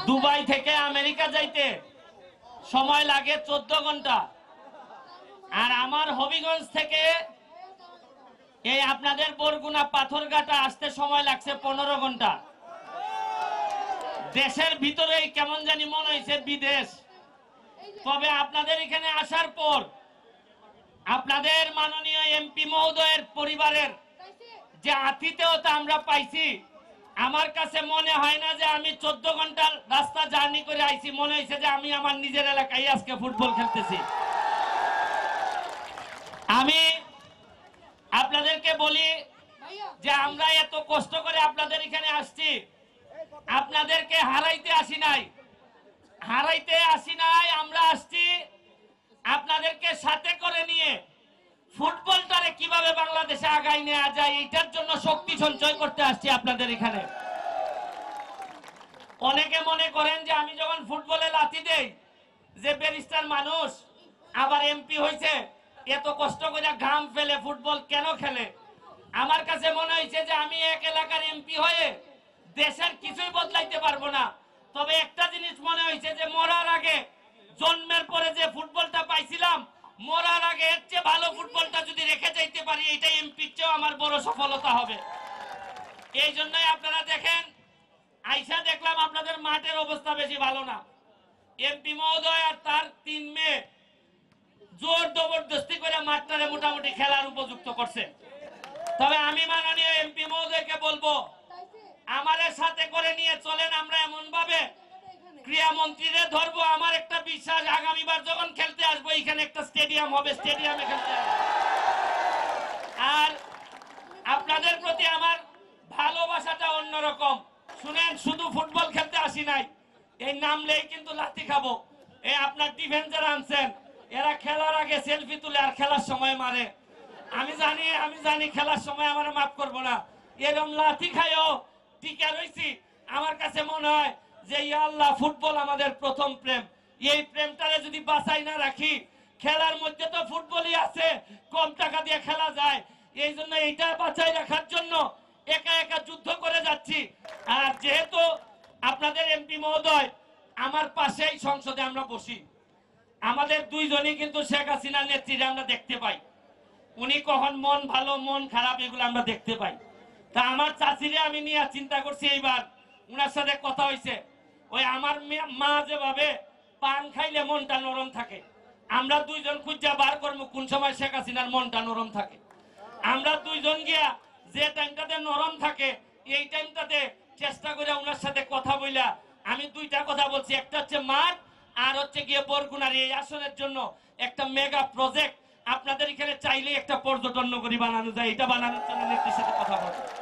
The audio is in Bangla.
দুবাই থেকে আমেরিকা যাইতে সময় লাগে 14 ঘন্টা, আর আমার হবিগঞ্জ থেকে এই আপনাদের বরগুনা পাথরঘাটা আসতে সময় লাগছে 15 ঘন্টা। দেশের ভিতরেই কেমন জানি মনে হয়েছে বিদেশ। তবে আপনাদের এখানে আসার পর আপনাদের মাননীয় এমপি মহোদয়ের পরিবারের যে আতিথেয়তা আমরা পাইছি, আমার কাছে মনে হয় না যে আমি 14 ঘন্টার রাস্তা জার্নি করে আইছি, মনে হয়েছে যে আমি আমার নিজের এলাকায় আজকে ফুটবল খেলতেছি। আমি আপনাদেরকে বলি যে আমরা এত কষ্ট করে আপনাদের এখানে আসছি, আপনাদেরকে হারাইতে আসি নাই, আমরা আসছি আপনাদেরকে সাথে করে নিয়ে ফুটবলটারে কিভাবে বাংলাদেশে আগায় নেওয়া যায় এইটার জন্য শক্তি সঞ্চয় করতে আসছি আপনাদের এখানে। অনেকে মনে করেন যে আমি যখন ফুটবলে লাথি দেই যে ব্যারিস্টার মানুষ আবার এমপি হয়েছে, এত কষ্ট করে ঘাম ফেলে ফুটবল কেন খেলে। আমার কাছে মনে হয়েছে যে আমি এক এলাকার এমপি হয়ে দেশের কিছুই বদলাইতে পারবো না, তবে একটা জিনিস মনে হয়েছে যে মরার আগে, জন্মের পরে যে ফুটবলটা পাইছিলাম, মরার আগে এর চেয়ে ভালো ফুটবলটা যদি রেখে যাইতে পারি, এটাই এমপির চেয়েও আমার বড় সফলতা হবে। এই জন্যই আপনারা দেখেন আইসা দেখলাম আপনাদের মাঠের অবস্থা বেশি ভালো না। এমপি মহোদয় আর তার 3 মেয়ে জোর জবরদস্তি করে মাঠটারে মোটামুটি খেলার উপযুক্ত করছে। তবে আমি মাননীয় এমপি মহোদয়কে বলবো, আমাদের সাথে করে নিয়ে চলেন, আমরা এমন ভাবে ক্রীড়া মন্ত্রীরে ধরবো। আমার একটা বিশ্বাস, আগামীবার যখন খেলতে আসবো এখানে একটা স্টেডিয়াম হবে, স্টেডিয়ামে খেলতে হবে। আর আপনাদের প্রতি আমার ভালোবাসাটা অন্যরকম। শুনেন, শুধু ফুটবল খেলতে আসি নাই, এই নামলেই কিন্তু লাথি খাবো। এই আপনার ডিফেন্সার আনছেন, এরা খেলার আগে সেলফি তুলে আর খেলার সময় মারে। আমি জানি খেলার সময় আমার মাফ করবো না, এরকম লাথি খাইও টিকা রয়েছি। আমার কাছে মনে হয় যে ইয়া আল্লাহ, ফুটবল আমাদের প্রথম প্রেম, এই প্রেমটারে যদি বাঁচাই না রাখি, খেলার মধ্যে তো ফুটবলই আছে, কম টাকা দিয়ে খেলা যায়, এই জন্য এইটা বাঁচাই রাখার জন্য একা একা যুদ্ধ করে যাচ্ছি। আর যেহেতু আপনাদের এমপি মহোদয় আমার পাশেই সংসদে আমরা বসি, আমাদের দুইজনই কিন্তু শেখ হাসিনার নেতৃত্বে আমরা দেখতে পাই, উনি কখন মন ভালো মন খারাপ এগুলো আমরা দেখতে পাই। তা আমার চাচিরে আমি নিয়ে চিন্তা করছি, এইবার উনার সাথে কথা হয়েছে, ওই আমার মা যেভাবে পান খাইলে মনটা নরম থাকে, আমরা দুইজন খুঁজা বার করবো কোন সময় শেখ হাসিনার মনটা নরম থাকে। আমরা দুইজন গিয়া যে টাইমটাতে নরম থাকে এই টাইমটাতে চেষ্টা করে ওনার সাথে কথা বইলা আমি 2টা কথা বলছি, একটা হচ্ছে মাঠ, আর হচ্ছে গিয়ে বরগুনার এই আসনের জন্য একটা মেগা প্রজেক্ট আপনাদের এখানে চাইলে একটা পর্যটন নগরী বানানো যায়, এটা বানানোর জন্য নেত্রীর সাথে কথা বলবো।